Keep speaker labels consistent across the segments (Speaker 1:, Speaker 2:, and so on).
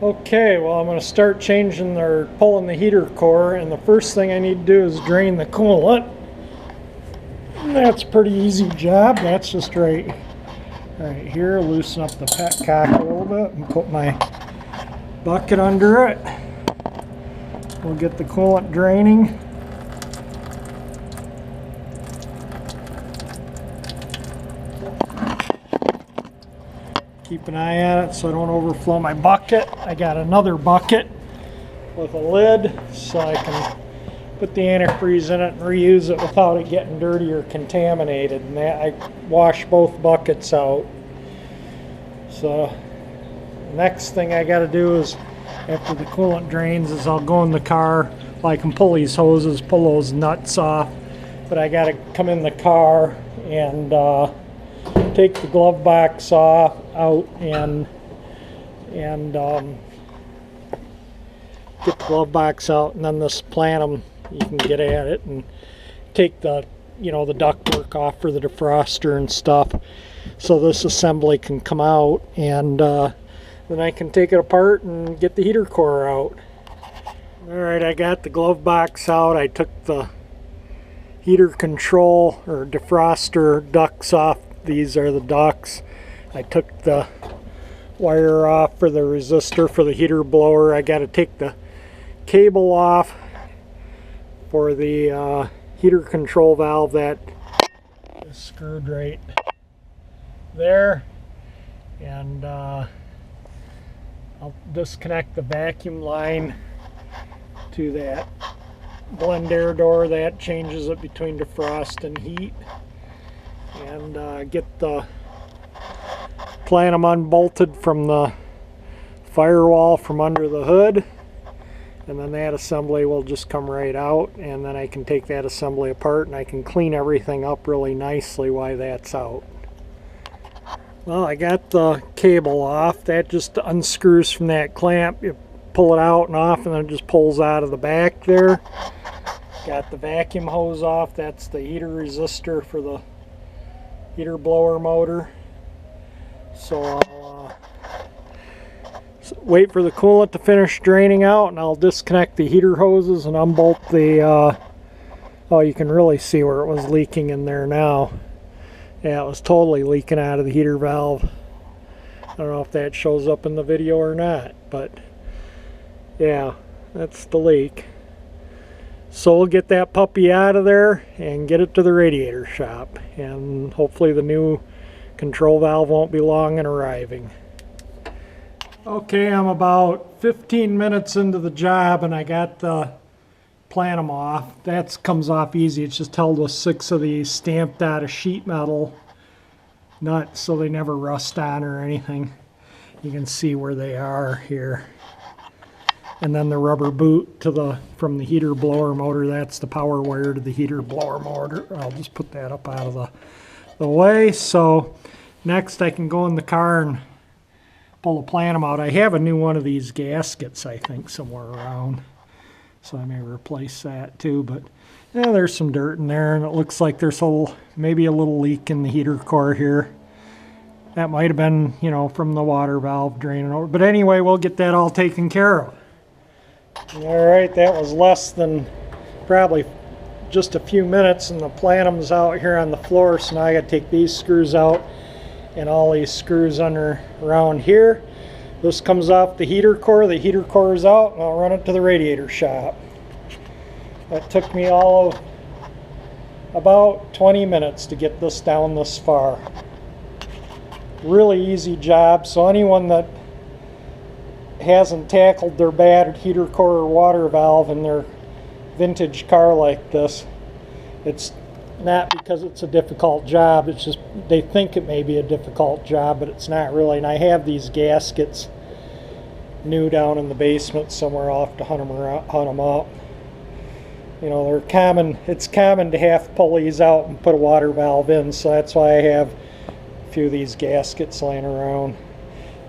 Speaker 1: Okay, well I'm going to start changing or pulling the heater core, and the first thing I need to do is drain the coolant. And that's a pretty easy job. That's just right here. Loosen up the petcock a little bit and put my bucket under it. We'll get the coolant draining. Keep an eye on it so I don't overflow my bucket. I got another bucket with a lid so I can put the antifreeze in it and reuse it without it getting dirty or contaminated. And I wash both buckets out. So the next thing I got to do is, after the coolant drains, is I'll go in the car. Well, I can pull these hoses, pull those nuts off, but I got to come in the car and take the glove box out and get the glove box out, and then this plenum, you can get at it and take the the ductwork off for the defroster and stuff, so this assembly can come out, and then I can take it apart and get the heater core out. Alright, I got the glove box out. I took the heater control or defroster ducts off. These are the ducts. I took the wire off for the resistor for the heater blower. I got to take the cable off for the heater control valve that is screwed right there, and I'll disconnect the vacuum line to that blend air door that changes it between defrost and heat, and get the plenum unbolted from the firewall from under the hood, and then that assembly will just come right out, and then I can take that assembly apart and I can clean everything up really nicely while that's out. Well, I got the cable off. That just unscrews from that clamp. You pull it out and off, and then it just pulls out of the back there. Got the vacuum hose off. That's the heater resistor for the heater blower motor. So I'll wait for the coolant to finish draining out, and I'll disconnect the heater hoses and unbolt the oh, you can really see where it was leaking in there now. Yeah, it was totally leaking out of the heater valve. I don't know if that shows up in the video or not, but yeah, that's the leak. So we'll get that puppy out of there and get it to the radiator shop, and hopefully the new control valve won't be long in arriving. Okay, I'm about 15 minutes into the job, and I got the plenum off. That comes off easy. It's just held with 6 of these stamped out of sheet metal nuts so they never rust on or anything. You can see where they are here. And then the rubber boot to from the heater blower motor, that's the power wire to the heater blower motor. I'll just put that up out of the way. So next I can go in the car and pull the plenum out. I have a new one of these gaskets, I think, somewhere around, so I may replace that too. But yeah, there's some dirt in there, and it looks like there's maybe a little leak in the heater core here. That might have been, from the water valve draining over. But anyway, we'll get that all taken care of. Alright, that was less than probably just a few minutes, and the plenum's out here on the floor, so now I got to take these screws out and all these screws around here. This comes off the heater core is out, and I'll run it to the radiator shop. That took me all of about 20 minutes to get this down this far. Really easy job, so anyone that hasn't tackled their bad heater core or water valve in their vintage car like this, it's not because it's a difficult job, it's just they think it may be a difficult job, but it's not really. And I have these gaskets new down in the basement somewhere. I'll have to hunt them up. They're common. It's common to have to pull these out and put a water valve in, so that's why I have a few of these gaskets laying around.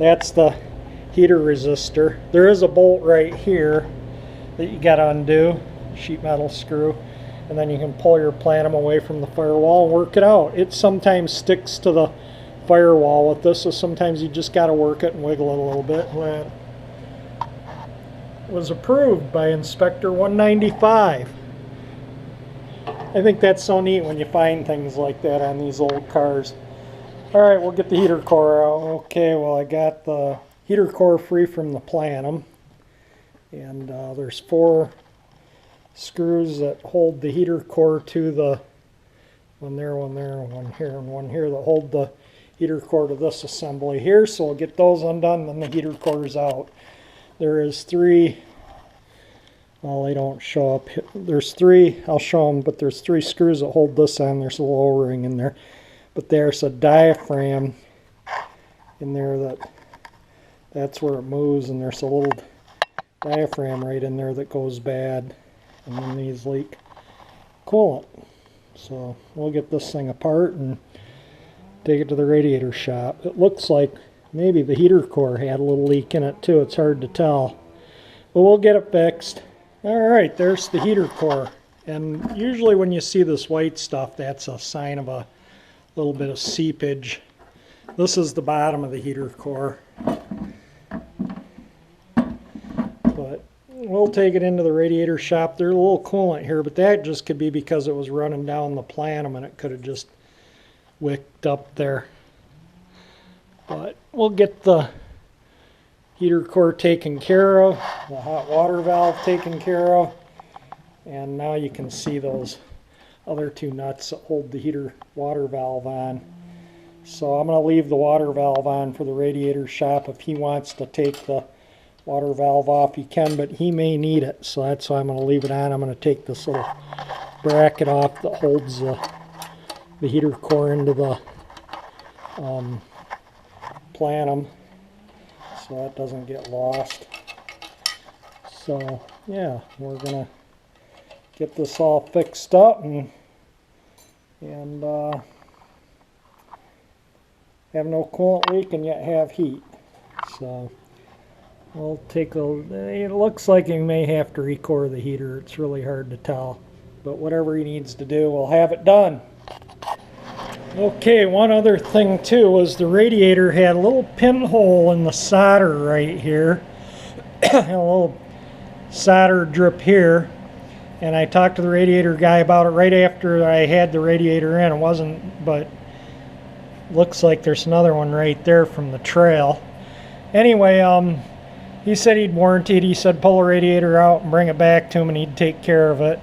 Speaker 1: That's the heater resistor. There is a bolt right here that you got to undo, sheet metal screw, and then you can pull your plenum away from the firewall and work it out. It sometimes sticks to the firewall with this, so sometimes you just got to work it and wiggle it a little bit. was approved by Inspector 195. I think that's so neat when you find things like that on these old cars. Alright, we'll get the heater core out. Okay, well, I got the heater core free from the plenum. And there's 4 screws that hold the heater core to the one there, one here, and one here that hold the heater core to this assembly here. So we'll get those undone, then the heater core is out. There is 3, well, they don't show up. There's 3, I'll show them, but there's 3 screws that hold this on. There's a little O-ring in there. But there's a diaphragm in there that's where it moves, and there's a little diaphragm right in there that goes bad, and then these leak coolant. So we'll get this thing apart and take it to the radiator shop. It looks like maybe the heater core had a little leak in it too. It's hard to tell, but we'll get it fixed. Alright, there's the heater core, and usually when you see this white stuff, that's a sign of a little bit of seepage. This is the bottom of the heater core, but we'll take it into the radiator shop. There's a little coolant here, but that just could be because it was running down the plenum and it could have just wicked up there. But we'll get the heater core taken care of, the hot water valve taken care of, and now you can see those other 2 nuts that hold the heater water valve on. So I'm going to leave the water valve on for the radiator shop. If he wants to take the water valve off, he can, but he may need it, so that's why I'm going to leave it on. I'm going to take this little bracket off that holds the heater core into the plenum, so that doesn't get lost. So yeah, we're going to get this all fixed up and have no coolant leak and yet have heat. So we'll take it looks like he may have to recore the heater. It's really hard to tell, but whatever he needs to do, we'll have it done. Okay, one other thing too was the radiator had a little pinhole in the solder right here, a little solder drip here. And I talked to the radiator guy about it right after I had the radiator in. It wasn't, but looks like there's another one right there from the trail. Anyway, he said he'd warranty it. He said pull the radiator out and bring it back to him and he'd take care of it.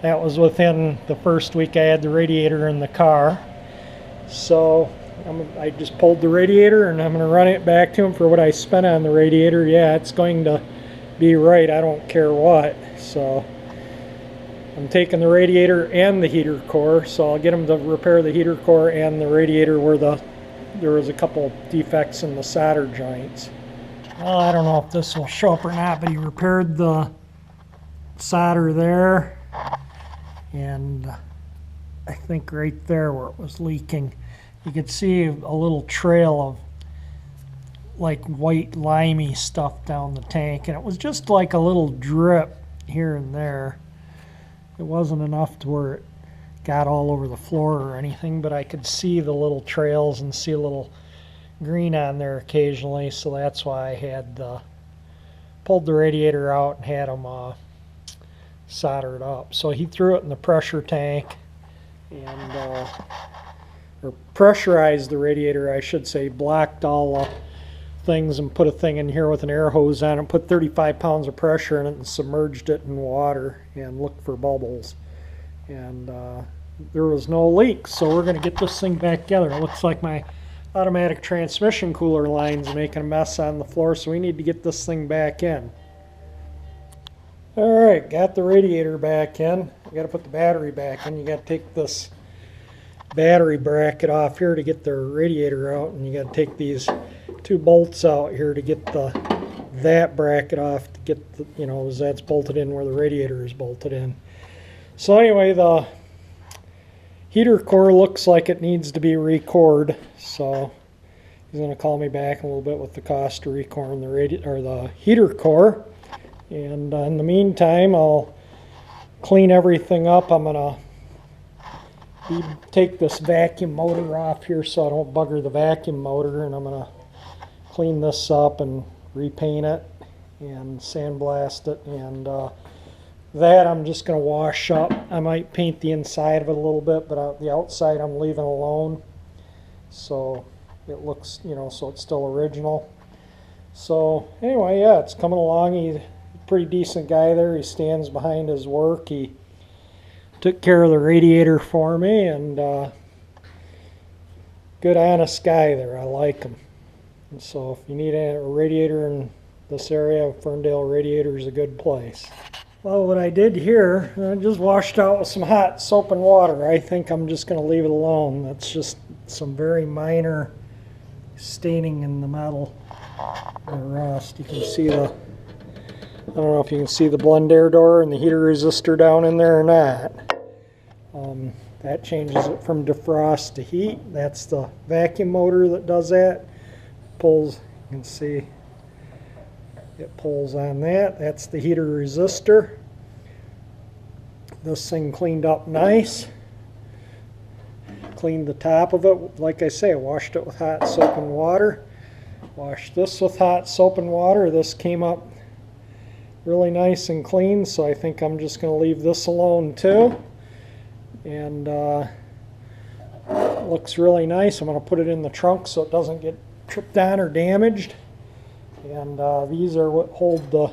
Speaker 1: That was within the first week I had the radiator in the car. So I just pulled the radiator and I'm going to run it back to him for what I spent on the radiator. Yeah, it's going to be right. I don't care what. So I'm taking the radiator and the heater core, so I'll get him to repair the heater core and the radiator where there was a couple defects in the solder joints. Well, I don't know if this will show up or not, but he repaired the solder there, and I think right there where it was leaking, you could see a little trail of like white limey stuff down the tank, and it was just like a little drip here and there. It wasn't enough to where it got all over the floor or anything, but I could see the little trails and see a little green on there occasionally, so that's why I had pulled the radiator out and had him soldered up. So he threw it in the pressure tank and or pressurized the radiator, I should say, blocked all the things and put a thing in here with an air hose on it, put 35 pounds of pressure in it and submerged it in water and looked for bubbles, and there was no leak. So we're going to get this thing back together. It looks like my automatic transmission cooler line's making a mess on the floor, so we need to get this thing back in. Alright, got the radiator back in. You got to put the battery back in. You got to take this battery bracket off here to get the radiator out, and you got to take these 2 bolts out here to get that bracket off to get the, you know, as that's bolted in where the radiator is bolted in. So anyway, the heater core looks like it needs to be recored, so he's going to call me back in a little bit with the cost to recore the heater core. And in the meantime, I'll clean everything up. I'm going to take this vacuum motor off here so I don't bugger the vacuum motor, and I'm going to clean this up and repaint it and sandblast it, and that I'm just going to wash up. I might paint the inside of it a little bit, but the outside I'm leaving alone, so it looks, you know, so it's still original. So anyway, yeah, it's coming along. He's a pretty decent guy there. He stands behind his work. He took care of the radiator for me, and good honest guy there. I like him. And so if you need a radiator in this area, Ferndale Radiator is a good place. Well, what I did here, I just washed out with some hot soap and water. I think I'm just going to leave it alone. That's just some very minor staining in the metal or rust. You can see the, I don't know if you can see the blend air door and the heater resistor down in there or not. That changes it from defrost to heat. That's the vacuum motor that does that. Pulls, you can see it pulls on that. That's the heater resistor. This thing cleaned up nice. Cleaned the top of it. Like I say, I washed it with hot soap and water. Washed this with hot soap and water. This came up really nice and clean, so I think I'm just going to leave this alone too. And looks really nice. I'm going to put it in the trunk so it doesn't get tripped on or damaged. And these are what hold the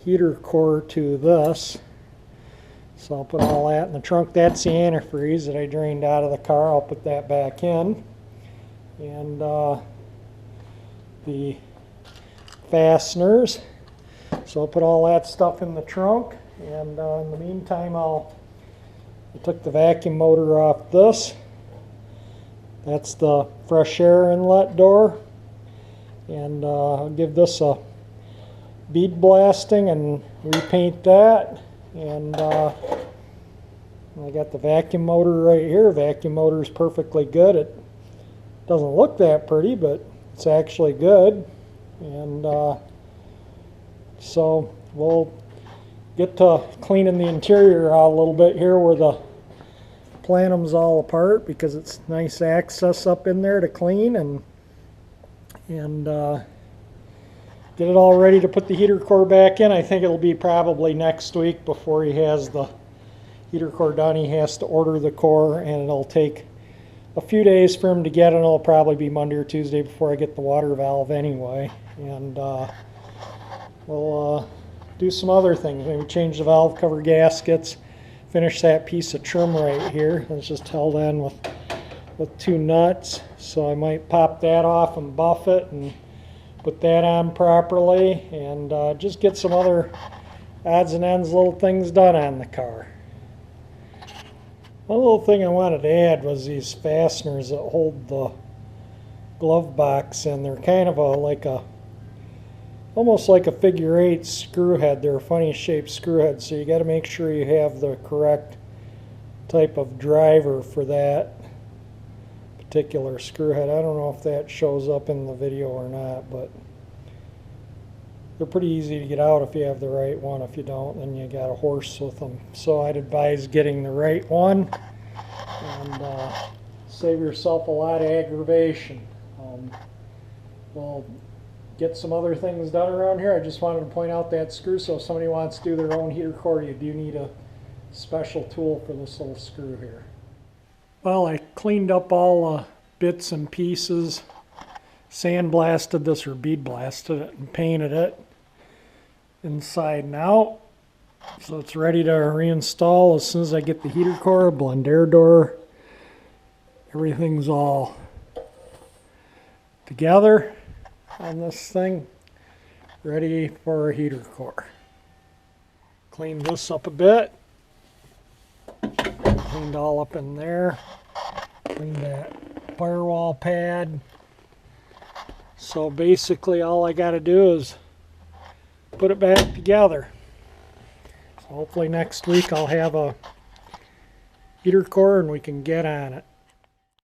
Speaker 1: heater core to this. So I'll put all that in the trunk. That's the antifreeze that I drained out of the car. I'll put that back in. And the fasteners. So I'll put all that stuff in the trunk. And in the meantime, I took the vacuum motor off this. That's the fresh air inlet door. And I'll give this a bead blasting and repaint that. And I got the vacuum motor right here. Vacuum motor is perfectly good. It doesn't look that pretty, but it's actually good. And so we'll get to cleaning the interior out a little bit here where the plenum's all apart, because it's nice access up in there to clean, and get it all ready to put the heater core back in. I think it'll be probably next week before he has the heater core done. He has to order the core, and it'll take a few days for him to get it. It'll probably be Monday or Tuesday before I get the water valve anyway. And we'll do some other things. Maybe change the valve cover gaskets, finish that piece of trim right here. It's just held in with two nuts. So I might pop that off and buff it and put that on properly, and just get some other odds and ends little things done on the car. One little thing I wanted to add was these fasteners that hold the glove box in. They're kind of almost like a figure 8 screw head. They're a funny shaped screw head, so you got to make sure you have the correct type of driver for that particular screw head. I don't know if that shows up in the video or not, but they're pretty easy to get out if you have the right one. If you don't, then you got a horse with them. So I'd advise getting the right one, and save yourself a lot of aggravation. We'll get some other things done around here. I just wanted to point out that screw, so if somebody wants to do their own heater core, you do need a special tool for this little screw here. Well, I cleaned up all the bits and pieces, sandblasted this, or bead blasted it, and painted it inside and out. So it's ready to reinstall as soon as I get the heater core, blend air door. Everything's all together on this thing, ready for a heater core. Clean this up a bit. Cleaned all up in there. Cleaned that firewall pad. So basically all I got to do is put it back together. So hopefully next week I'll have a heater core and we can get on it.